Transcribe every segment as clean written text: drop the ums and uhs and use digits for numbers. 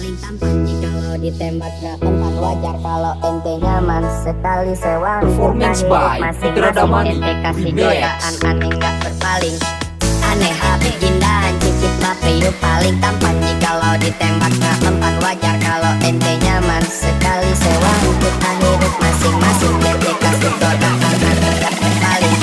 paling tampan. Jikalau ditembak gak mempan wajar kalau ente nyaman. Sekali sewang Performance by Putra Damani ente kasih Remix. godaan aneh gak berpaling. Aneh hati gindahan cicit bape yuk paling tampan. Jikalau ditembak gak mempan wajar kalau ente nyaman. Sekali sewang kita hidup masing-masing. Ente kasih godaan aneh gak berpaling.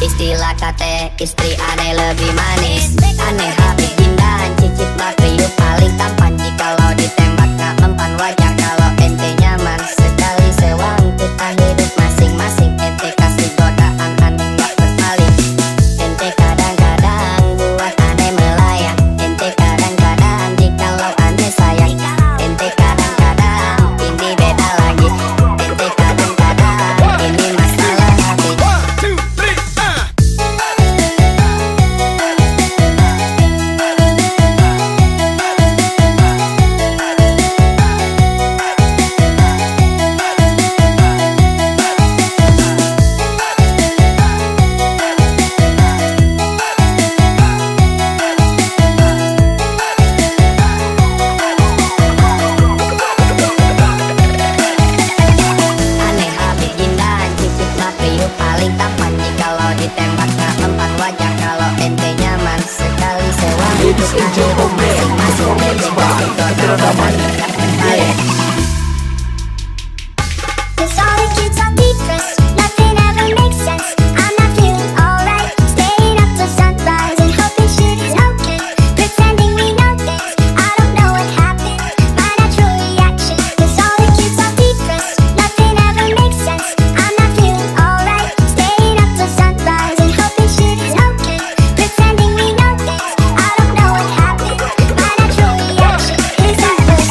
Istilah kata istri aneh lebih manis. Aneh hati gindahan cicit bape yuk paling tampan. Jikalau ditembak gak mempan wajar kalau ente nyaman. Sekali sewang kita hidup masing-masing. Ente kasih godaan aneh gak berpaling. Ente kadang-kadang buat aneh melayang. Ente kadang-kadang jikalau aneh sayang. Ente kadang-kadang ini beda lagi. Ente kadang-kadang ini masalah hati. Aneh hati gindahan cicit bape yuk paling tampan. Jikalau ditembak gak mempan wajar kalau ente nyaman. Sekali sewang Ladies and gentlemen, performance by Putra Damani Remix. Cause all the kids are depressed, nothing ever makes sense. I'm not feeling alright, staying up till sunrise and hoping shit is okay. Pretending we know things, I don't know what happened. My natural reaction. Cause all the kids are depressed, nothing ever makes sense. I'm not feeling alright, staying up till sunrise and hoping shit is okay. Pretending we know things, I don't know what happened. My natural reaction is helpless.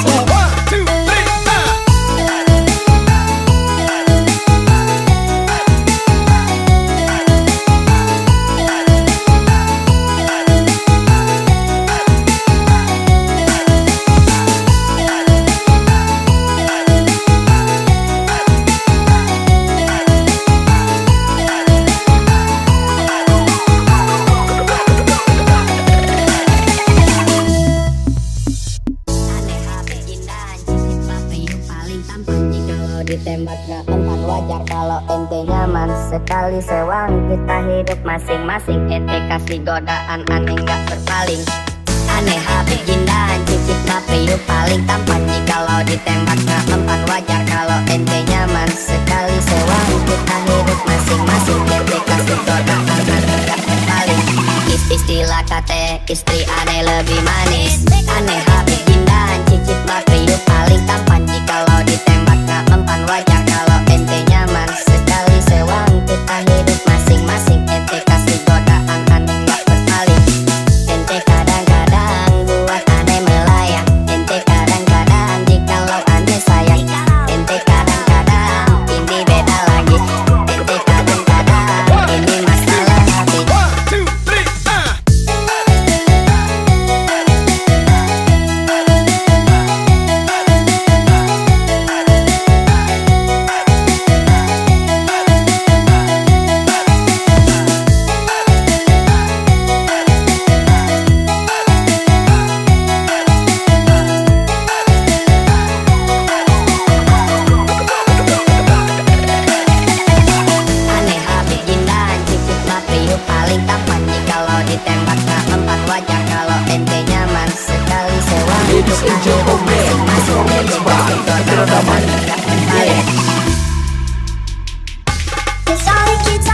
Aneh hati gindahan cicit bape yuk paling tampan. Jikalau ditembak gak mempan wajar kalau ente nyaman. Sekali sewang kita hidup masing-masing. Ente kasih godaan aneh gak berpaling. Aneh hati gindahan cicit bape yuk paling tampan. Jikalau ditembak gak mempan wajar kalau ente nyaman. Sekali sewang kita hidup masing-masing. Ente kasih godaan aneh gak berpaling. Istilah kata istri aneh lebih manis. Aneh hati gindahan cicit bape yuk paling tampan. Jikalau ditembak gak mempan wajar kalau ente nyaman. Sekali sewang kita hidup masing-masing. Ente kasih godaan aneh gak berpaling. Ente kadang-kadang buat aneh melayang. Ente kadang-kadang jikalau aneh sayang. Ente kadang-kadang ini beda lagi. Ente kadang-kadang ini masalah hati. Aneh hati gindahan cicit bape yuk paling tampan. Jikalau ditembak gak mempan wajar kalau ente nyaman. Sekali sewang Ladies and gentlemen, performance by Putra Damani Remix. Cause all the kids